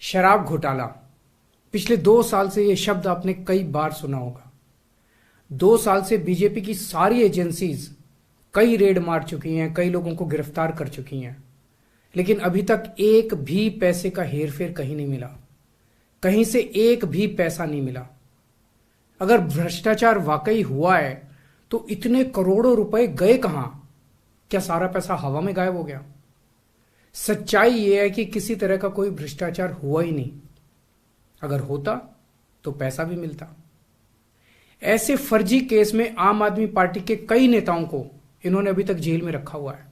शराब घोटाला। पिछले 2 साल से यह शब्द आपने कई बार सुना होगा। 2 साल से बीजेपी की सारी एजेंसीज कई रेड मार चुकी हैं, कई लोगों को गिरफ्तार कर चुकी हैं, लेकिन अभी तक एक भी पैसे का हेरफेर कहीं नहीं मिला, कहीं से एक भी पैसा नहीं मिला। अगर भ्रष्टाचार वाकई हुआ है तो इतने करोड़ों रुपए गए कहां? क्या सारा पैसा हवा में गायब हो गया? सच्चाई यह है कि किसी तरह का कोई भ्रष्टाचार हुआ ही नहीं। अगर होता तो पैसा भी मिलता। ऐसे फर्जी केस में आम आदमी पार्टी के कई नेताओं को इन्होंने अभी तक जेल में रखा हुआ है।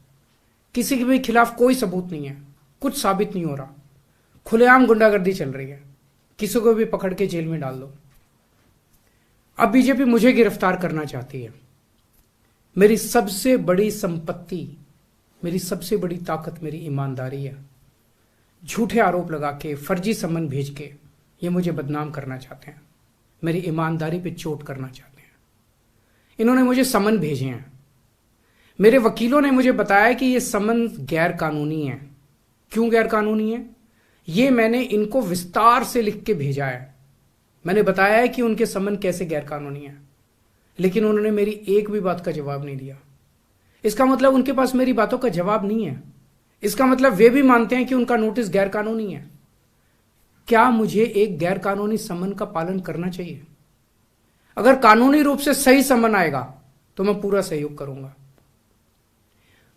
किसी के भी खिलाफ कोई सबूत नहीं है, कुछ साबित नहीं हो रहा, खुलेआम गुंडागर्दी चल रही है, किसी को भी पकड़ के जेल में डाल दो। अब बीजेपी मुझे गिरफ्तार करना चाहती है। मेरी सबसे बड़ी संपत्ति, मेरी सबसे बड़ी ताकत मेरी ईमानदारी है। झूठे आरोप लगा के, फर्जी सम्मन भेज के ये मुझे बदनाम करना चाहते हैं, मेरी ईमानदारी पे चोट करना चाहते हैं। इन्होंने मुझे सम्मन भेजे हैं। मेरे वकीलों ने मुझे बताया कि ये सम्मन गैर कानूनी है। क्यों गैर कानूनी है? ये मैंने इनको विस्तार से लिख के भेजा है। मैंने बताया है कि उनके सम्मन कैसे गैर कानूनी है, लेकिन उन्होंने मेरी एक भी बात का जवाब नहीं दिया। इसका मतलब उनके पास मेरी बातों का जवाब नहीं है। इसका मतलब वे भी मानते हैं कि उनका नोटिस गैर कानूनी है। क्या मुझे एक गैर कानूनी सम्मन का पालन करना चाहिए? अगर कानूनी रूप से सही सम्मन आएगा तो मैं पूरा सहयोग करूंगा।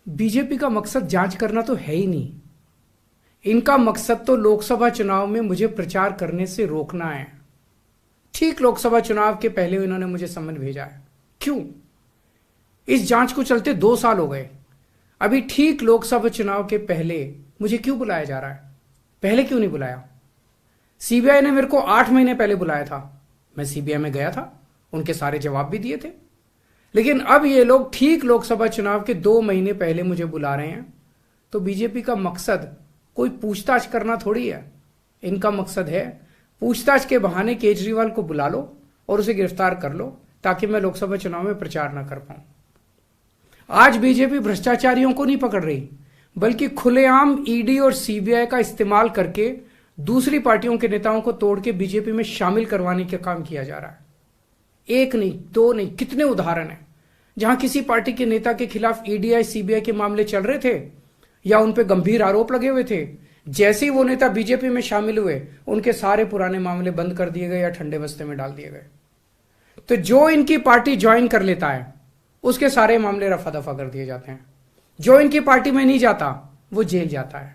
बीजेपी का मकसद जांच करना तो है ही नहीं। इनका मकसद तो लोकसभा चुनाव में मुझे प्रचार करने से रोकना है। ठीक लोकसभा चुनाव के पहले इन्होंने मुझे सम्मन भेजा है। क्यों? इस जांच को चलते 2 साल हो गए। अभी ठीक लोकसभा चुनाव के पहले मुझे क्यों बुलाया जा रहा है? पहले क्यों नहीं बुलाया? सीबीआई ने मेरे को 8 महीने पहले बुलाया था। मैं सीबीआई में गया था, उनके सारे जवाब भी दिए थे। लेकिन अब ये लोग ठीक लोकसभा चुनाव के 2 महीने पहले मुझे बुला रहे हैं। तो बीजेपी का मकसद कोई पूछताछ करना थोड़ी है। इनका मकसद है पूछताछ के बहाने केजरीवाल को बुला लो और उसे गिरफ्तार कर लो, ताकि मैं लोकसभा चुनाव में प्रचार ना कर पाऊं। आज बीजेपी भ्रष्टाचारियों को नहीं पकड़ रही, बल्कि खुलेआम ईडी और सीबीआई का इस्तेमाल करके दूसरी पार्टियों के नेताओं को तोड़ के बीजेपी में शामिल करवाने का काम किया जा रहा है। एक नहीं, 2 नहीं, कितने उदाहरण हैं जहां किसी पार्टी के नेता के खिलाफ ईडीआई सीबीआई के मामले चल रहे थे या उन पे गंभीर आरोप लगे हुए थे। जैसे ही वो नेता बीजेपी में शामिल हुए, उनके सारे पुराने मामले बंद कर दिए गए या ठंडे बस्ते में डाल दिए गए। तो जो इनकी पार्टी ज्वाइन कर लेता है उसके सारे मामले रफा दफा कर दिए जाते हैं। जो इनकी पार्टी में नहीं जाता वो जेल जाता है।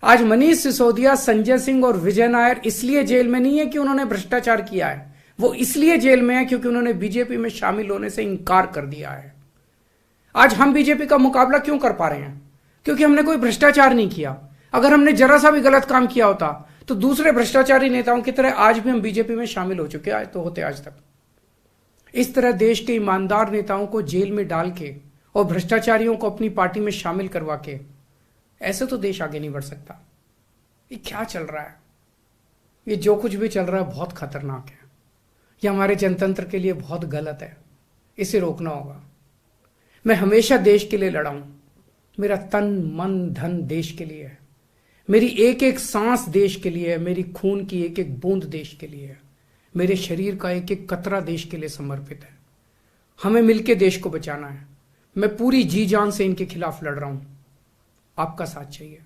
आज मनीष सिसोदिया, संजय सिंह और विजय नायर इसलिए जेल में नहीं है कि उन्होंने भ्रष्टाचार किया है, वो इसलिए जेल में है क्योंकि उन्होंने बीजेपी में शामिल होने से इंकार कर दिया है। आज हम बीजेपी का मुकाबला क्यों कर पा रहे हैं? क्योंकि हमने कोई भ्रष्टाचार नहीं किया। अगर हमने जरा सा भी गलत काम किया होता तो दूसरे भ्रष्टाचारी नेताओं की तरह आज भी हम बीजेपी में शामिल हो चुके तो होते आज तक। इस तरह देश के ईमानदार नेताओं को जेल में डाल के और भ्रष्टाचारियों को अपनी पार्टी में शामिल करवा के ऐसे तो देश आगे नहीं बढ़ सकता। ये क्या चल रहा है? ये जो कुछ भी चल रहा है बहुत खतरनाक है। ये हमारे जनतंत्र के लिए बहुत गलत है। इसे रोकना होगा। मैं हमेशा देश के लिए लड़ा हूं। मेरा तन मन धन देश के लिए है। मेरी एक एक सांस देश के लिए है। मेरी खून की एक एक बूंद देश के लिए है। मेरे शरीर का एक एक कतरा देश के लिए समर्पित है। हमें मिलकर देश को बचाना है। मैं पूरी जी जान से इनके खिलाफ लड़ रहा हूं। आपका साथ चाहिए।